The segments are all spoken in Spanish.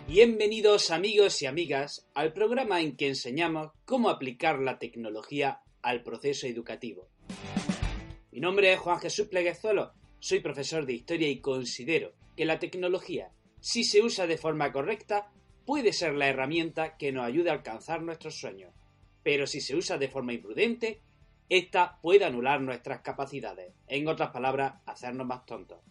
Bienvenidos amigos y amigas al programa en que enseñamos cómo aplicar la tecnología al proceso educativo. Mi nombre es Juan Jesús Pleguezuelo, soy profesor de Historia y considero que la tecnología, si se usa de forma correcta, puede ser la herramienta que nos ayude a alcanzar nuestros sueños, pero si se usa de forma imprudente, esta puede anular nuestras capacidades, en otras palabras, hacernos más tontos.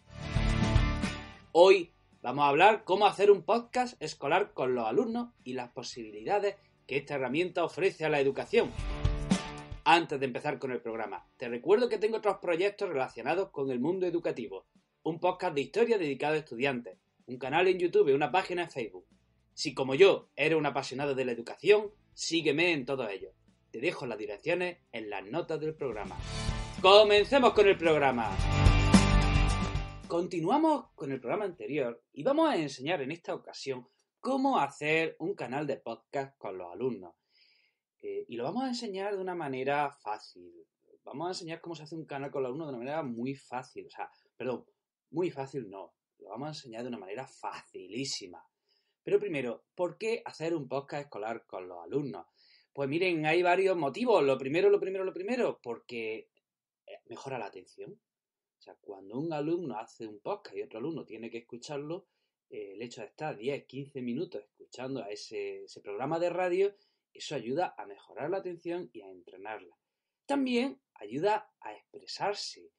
Hoy vamos a hablar cómo hacer un podcast escolar con los alumnos y las posibilidades que esta herramienta ofrece a la educación. Antes de empezar con el programa, te recuerdo que tengo otros proyectos relacionados con el mundo educativo. Un podcast de historia dedicado a estudiantes, un canal en YouTube y una página en Facebook. Si como yo eres un apasionado de la educación, sígueme en todos ellos. Te dejo las direcciones en las notas del programa. ¡Comencemos con el programa! Continuamos con el programa anterior y vamos a enseñar en esta ocasión cómo hacer un canal de podcast con los alumnos. Y lo vamos a enseñar de una manera fácil. Vamos a enseñar cómo se hace un canal con los alumnos de una manera muy fácil. Muy fácil no. Lo vamos a enseñar de una manera facilísima. Pero primero, ¿por qué hacer un podcast escolar con los alumnos? Pues miren, hay varios motivos. Lo primero, porque mejora la atención. O sea, cuando un alumno hace un podcast y otro alumno tiene que escucharlo, el hecho de estar 10, 15 minutos escuchando a ese programa de radio, eso ayuda a mejorar la atención y a entrenarla. También ayuda a expresarse.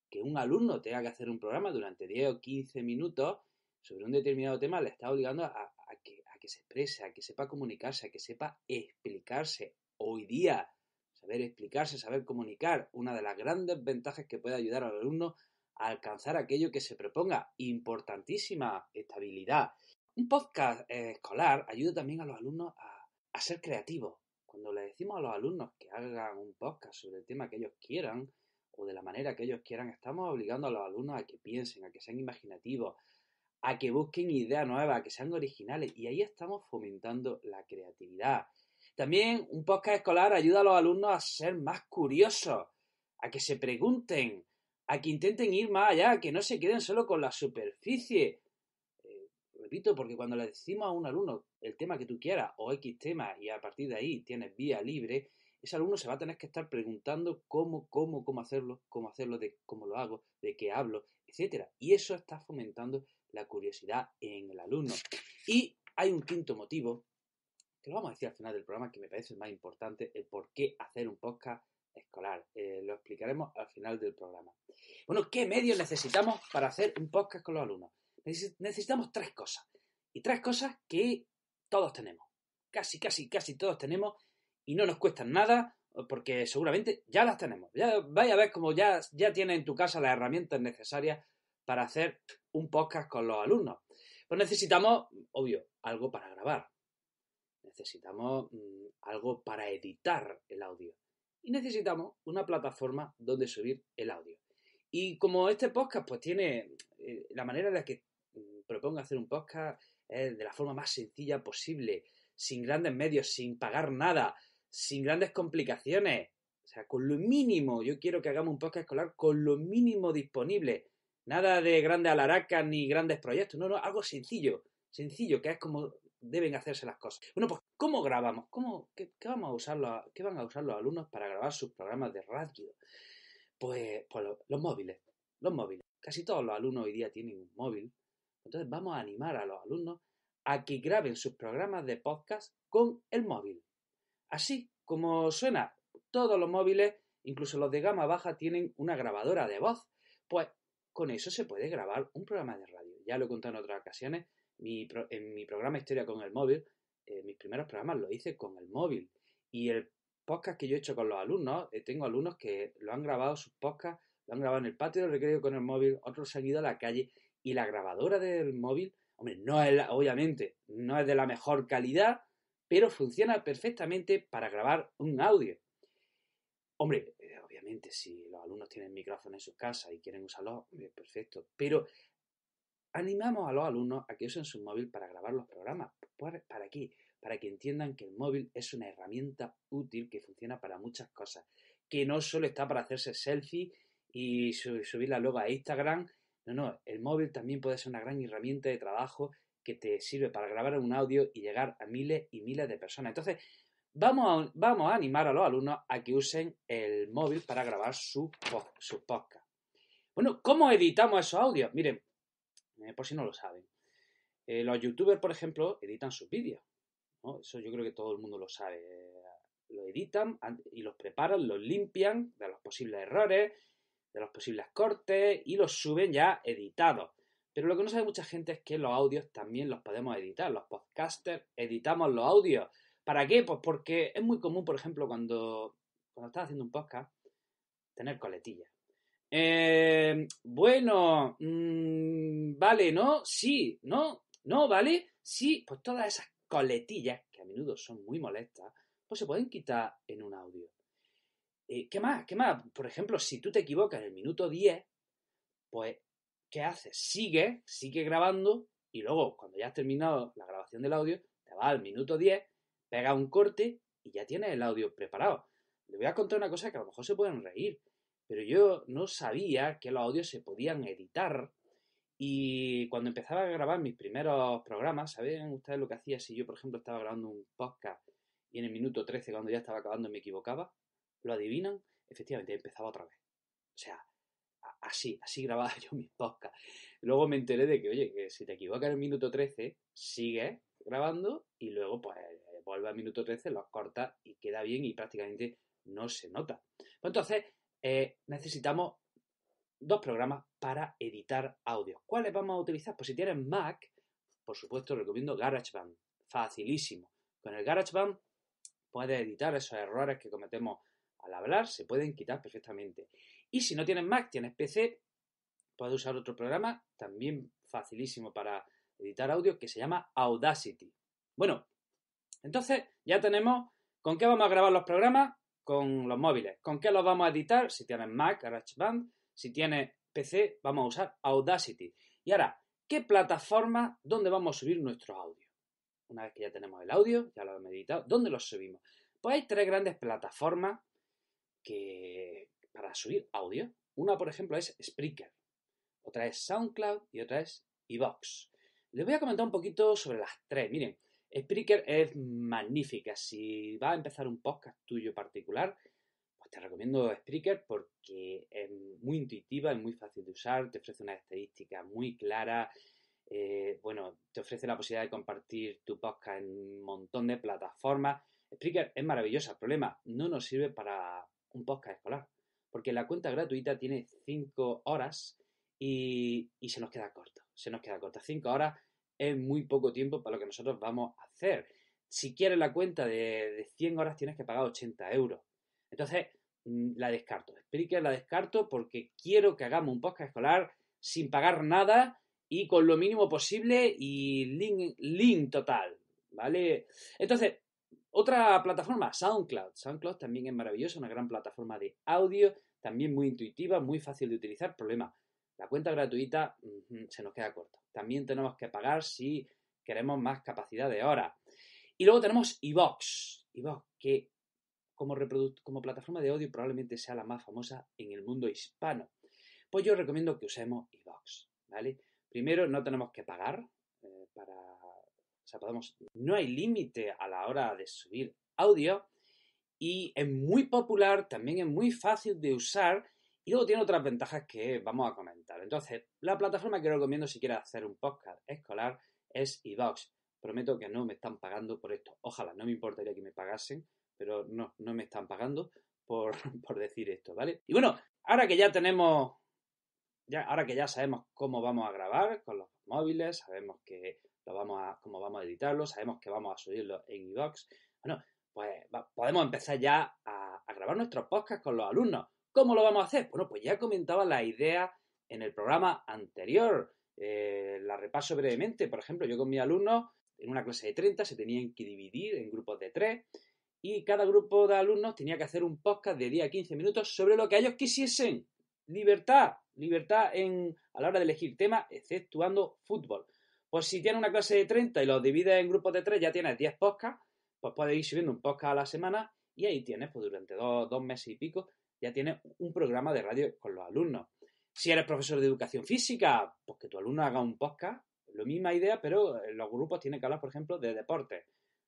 Que un alumno tenga que hacer un programa durante 10 o 15 minutos sobre un determinado tema le está obligando a que se exprese, a que sepa comunicarse, a que sepa explicarse. Hoy día, saber explicarse, saber comunicar, una de las grandes ventajas que puede ayudar al alumno a alcanzar aquello que se proponga. Importantísima estabilidad. Un podcast escolar ayuda también a los alumnos a ser creativos. Cuando le decimos a los alumnos que hagan un podcast sobre el tema que ellos quieran o de la manera que ellos quieran, estamos obligando a los alumnos a que piensen, a que sean imaginativos, a que busquen ideas nuevas, a que sean originales, y ahí estamos fomentando la creatividad. También un podcast escolar ayuda a los alumnos a ser más curiosos, a que se pregunten, a que intenten ir más allá, que no se queden solo con la superficie. Repito, porque cuando le decimos a un alumno el tema que tú quieras o X tema y a partir de ahí tienes vía libre, ese alumno se va a tener que estar preguntando cómo hacerlo, cómo lo hago, de qué hablo, etcétera. Y eso está fomentando la curiosidad en el alumno. Y hay un quinto motivo, que lo vamos a decir al final del programa, que me parece el más importante, el por qué hacer un podcast escolar. Lo explicaremos al final del programa. Bueno, ¿qué medios necesitamos para hacer un podcast con los alumnos? Necesitamos tres cosas. Y tres cosas que todos tenemos. Casi todos tenemos y no nos cuestan nada porque seguramente ya las tenemos. Ya vais a ver cómo ya tienes en tu casa las herramientas necesarias para hacer un podcast con los alumnos. Pues necesitamos, obvio, algo para grabar. Necesitamos algo para editar el audio. Y necesitamos una plataforma donde subir el audio. Y como este podcast pues tiene la manera en la que propongo hacer un podcast es de la forma más sencilla posible, sin grandes medios, sin pagar nada, sin grandes complicaciones. O sea, con lo mínimo, yo quiero que hagamos un podcast escolar con lo mínimo disponible. Nada de grandes alaracas ni grandes proyectos, no, algo sencillo, que es como deben hacerse las cosas. Bueno, pues, ¿cómo grabamos? ¿Qué van a usar los alumnos para grabar sus programas de radio? Pues los móviles. Casi todos los alumnos hoy día tienen un móvil. Entonces vamos a animar a los alumnos a que graben sus programas de podcast con el móvil. Así como suena, todos los móviles, incluso los de gama baja, tienen una grabadora de voz. Pues con eso se puede grabar un programa de radio. Ya lo he contado en otras ocasiones. En mi programa Historia con el móvil, mis primeros programas los hice con el móvil. Y el podcast que yo he hecho con los alumnos, tengo alumnos que lo han grabado sus podcasts, lo han grabado en el patio del recreo con el móvil, otros se han ido a la calle y la grabadora del móvil, hombre, obviamente no es de la mejor calidad, pero funciona perfectamente para grabar un audio. Hombre, obviamente si los alumnos tienen micrófono en sus casas y quieren usarlo, perfecto, pero animamos a los alumnos a que usen su móvil para grabar los programas. ¿Para qué? Para que entiendan que el móvil es una herramienta útil que funciona para muchas cosas, que no solo está para hacerse selfie y subirla luego a Instagram. No, el móvil también puede ser una gran herramienta de trabajo que te sirve para grabar un audio y llegar a miles y miles de personas. Entonces, vamos a animar a los alumnos a que usen el móvil para grabar sus podcasts. Bueno, ¿cómo editamos esos audios? Miren, por si no lo saben. Los youtubers, por ejemplo, editan sus vídeos, ¿no? Eso yo creo que todo el mundo lo sabe. Lo editan y los preparan, los limpian de los posibles errores, de los posibles cortes y los suben ya editados. Pero lo que no sabe mucha gente es que los audios también los podemos editar. Los podcasters editamos los audios. ¿Para qué? Pues porque es muy común, por ejemplo, cuando estás haciendo un podcast, tener coletillas. Bueno, vale, ¿no? Sí, ¿no? ¿No? ¿Vale? Sí, pues todas esas coletillas, que a menudo son muy molestas, pues se pueden quitar en un audio. ¿Qué más? ¿Qué más? Por ejemplo, si tú te equivocas en el minuto 10, pues, ¿qué haces? Sigue grabando y luego, cuando ya has terminado la grabación del audio, te vas al minuto 10, pegas un corte y ya tienes el audio preparado. Le voy a contar una cosa que a lo mejor se pueden reír, pero yo no sabía que los audios se podían editar y cuando empezaba a grabar mis primeros programas, ¿saben ustedes lo que hacía si yo, por ejemplo, estaba grabando un podcast y en el minuto 13, cuando ya estaba acabando, me equivocaba? ¿Lo adivinan? Efectivamente, empezaba otra vez. O sea, así grababa yo mis podcasts. Luego me enteré de que, oye, que si te equivocas en el minuto 13, sigues grabando y luego, pues, vuelve al minuto 13, los cortas y queda bien y prácticamente no se nota. Entonces, necesitamos dos programas para editar audio. ¿Cuáles vamos a utilizar? Pues si tienes Mac, por supuesto, recomiendo GarageBand. Facilísimo. Con el GarageBand puedes editar esos errores que cometemos al hablar, se pueden quitar perfectamente. Y si no tienes Mac, tienes PC, puedes usar otro programa, también facilísimo para editar audio, que se llama Audacity. Bueno, entonces ya tenemos con qué vamos a grabar los programas, con los móviles. ¿Con qué los vamos a editar? Si tienes Mac, GarageBand. Si tienes PC, vamos a usar Audacity. Y ahora, ¿qué plataforma donde vamos a subir nuestro audio? Una vez que ya tenemos el audio, ya lo hemos editado, ¿dónde lo subimos? Pues hay tres grandes plataformas para subir audio. Una, por ejemplo, es Spreaker. Otra es SoundCloud y otra es iVoox. Les voy a comentar un poquito sobre las tres. Miren, Spreaker es magnífica. Si vas a empezar un podcast tuyo particular, pues te recomiendo Spreaker porque es muy intuitiva, es muy fácil de usar, te ofrece unas estadísticas muy claras. Bueno, te ofrece la posibilidad de compartir tu podcast en un montón de plataformas. Spreaker es maravillosa. El problema, no nos sirve para un podcast escolar, porque la cuenta gratuita tiene 5 horas y se nos queda corto. 5 horas es muy poco tiempo para lo que nosotros vamos a hacer. Si quieres la cuenta de 100 horas tienes que pagar 80 euros. Entonces, la descarto. Spreaker la descarto porque quiero que hagamos un podcast escolar sin pagar nada y con lo mínimo posible y link total, ¿vale? Entonces, otra plataforma, SoundCloud. SoundCloud también es maravillosa, una gran plataforma de audio, también muy intuitiva, muy fácil de utilizar. Problema, la cuenta gratuita se nos queda corta. También tenemos que pagar si queremos más capacidad de horas. Y luego tenemos iVoox. iVoox, que como plataforma de audio probablemente sea la más famosa en el mundo hispano. Pues yo recomiendo que usemos iVoox, ¿vale? Primero, no tenemos que pagar no hay límite a la hora de subir audio y es muy popular, también es muy fácil de usar y luego tiene otras ventajas que vamos a comentar. Entonces, la plataforma que recomiendo si quieres hacer un podcast escolar es iVoox. Prometo que no me están pagando por esto. Ojalá, no me importaría que me pagasen, pero no me están pagando por decir esto, ¿vale? Y bueno, ahora que ya sabemos cómo vamos a grabar con los móviles, sabemos cómo vamos a editarlo, sabemos que vamos a subirlo en iVoox, bueno, pues podemos empezar ya a grabar nuestros podcasts con los alumnos. ¿Cómo lo vamos a hacer? Bueno, pues ya comentaba la idea en el programa anterior. La repaso brevemente. Por ejemplo, yo con mis alumnos, en una clase de 30, se tenían que dividir en grupos de 3 y cada grupo de alumnos tenía que hacer un podcast de 10 a 15 minutos sobre lo que ellos quisiesen. Libertad a la hora de elegir tema, exceptuando fútbol. Pues si tienes una clase de 30 y los divides en grupos de 3, ya tienes 10 podcasts, pues puedes ir subiendo un podcast a la semana y ahí tienes, pues durante dos meses y pico, ya tienes un programa de radio con los alumnos. Si eres profesor de educación física, pues que tu alumno haga un podcast La misma idea, pero en los grupos tienen que hablar, por ejemplo, de deportes,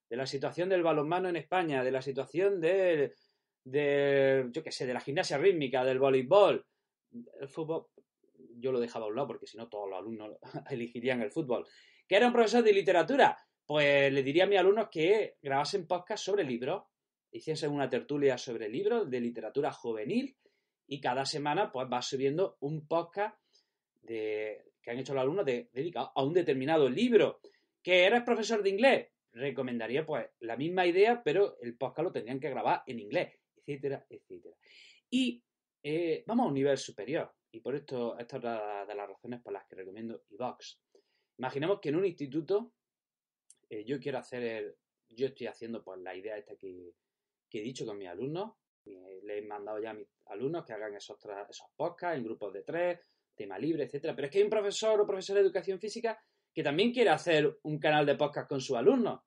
de la situación del balonmano en España, de la situación yo qué sé, de la gimnasia rítmica, del voleibol, el fútbol. Yo lo dejaba a un lado porque si no todos los alumnos elegirían el fútbol. ¿Que era un profesor de literatura? Pues le diría a mis alumnos que grabasen podcast sobre libros, hiciesen una tertulia sobre libros de literatura juvenil y cada semana pues va subiendo un podcast que han hecho los alumnos dedicado a un determinado libro. ¿Que eres profesor de inglés? Recomendaría pues la misma idea, pero el podcast lo tendrían que grabar en inglés, etcétera, etcétera. Y vamos a un nivel superior. Y por esto, esta es otra de las razones por las que recomiendo iVox. Imaginemos que en un instituto yo estoy haciendo pues la idea esta que he dicho con mis alumnos. Les he mandado ya a mis alumnos que hagan esos podcasts en grupos de 3, tema libre, etcétera. Pero es que hay un profesor o profesora de educación física que también quiere hacer un canal de podcast con sus alumnos.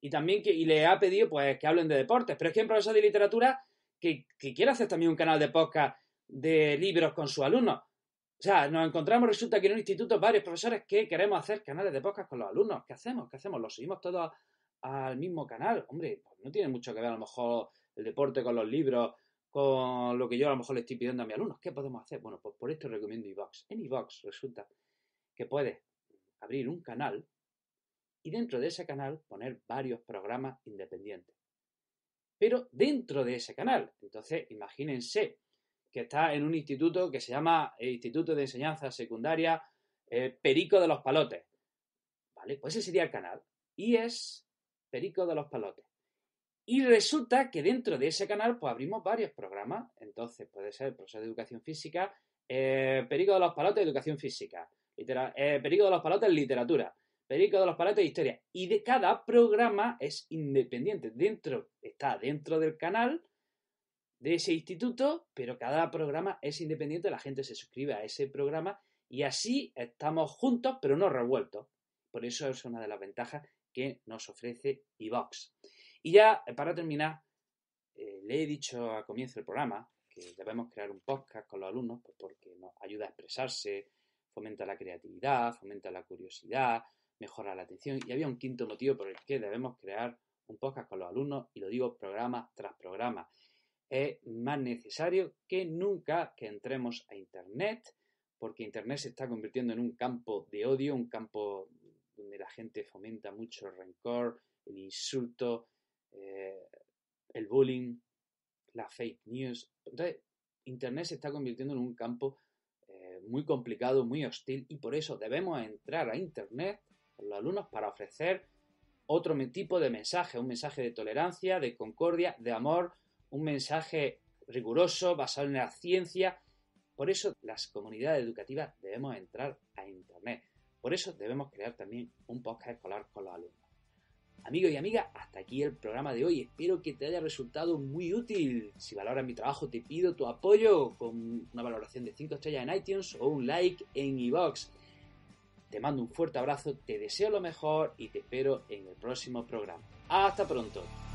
Y le ha pedido pues que hablen de deportes. Pero es que hay un profesor de literatura que quiere hacer también un canal de podcast de libros con sus alumnos. O sea, nos encontramos, resulta que en un instituto varios profesores que queremos hacer canales de podcast con los alumnos. ¿Qué hacemos? ¿Los subimos todos al mismo canal? Hombre, pues no tiene mucho que ver a lo mejor el deporte con los libros, con lo que yo a lo mejor le estoy pidiendo a mis alumnos. ¿Qué podemos hacer? Bueno, pues por esto recomiendo iVox. En iVox resulta que puedes abrir un canal y dentro de ese canal poner varios programas independientes. Pero dentro de ese canal. Entonces, imagínense que está en un instituto que se llama Instituto de Enseñanza Secundaria Perico de los Palotes. ¿Vale? Pues ese sería el canal. Y es Perico de los Palotes. Y resulta que dentro de ese canal pues abrimos varios programas. Entonces puede ser profesor de educación física, Perico de los Palotes, educación física, Perico de los Palotes, literatura, Perico de los Palotes, historia. Y de cada programa es independiente. Está dentro del canal de ese instituto, pero cada programa es independiente, la gente se suscribe a ese programa y así estamos juntos, pero no revueltos. Por eso es una de las ventajas que nos ofrece iVox. Y ya, para terminar, le he dicho al comienzo del programa que debemos crear un podcast con los alumnos pues porque nos ayuda a expresarse, fomenta la creatividad, fomenta la curiosidad, mejora la atención. Y había un quinto motivo por el que debemos crear un podcast con los alumnos, y lo digo programa tras programa. Es más necesario que nunca que entremos a Internet, porque Internet se está convirtiendo en un campo de odio, un campo donde la gente fomenta mucho el rencor, el insulto, el bullying, la fake news. Entonces, Internet se está convirtiendo en un campo muy complicado, muy hostil, y por eso debemos entrar a Internet con los alumnos para ofrecer otro tipo de mensaje, un mensaje de tolerancia, de concordia, de amor, un mensaje riguroso, basado en la ciencia. Por eso las comunidades educativas debemos entrar a Internet. Por eso debemos crear también un podcast escolar con los alumnos. Amigos y amigas, hasta aquí el programa de hoy. Espero que te haya resultado muy útil. Si valoras mi trabajo, te pido tu apoyo con una valoración de 5 estrellas en iTunes o un like en iVox. Te mando un fuerte abrazo, te deseo lo mejor y te espero en el próximo programa. ¡Hasta pronto!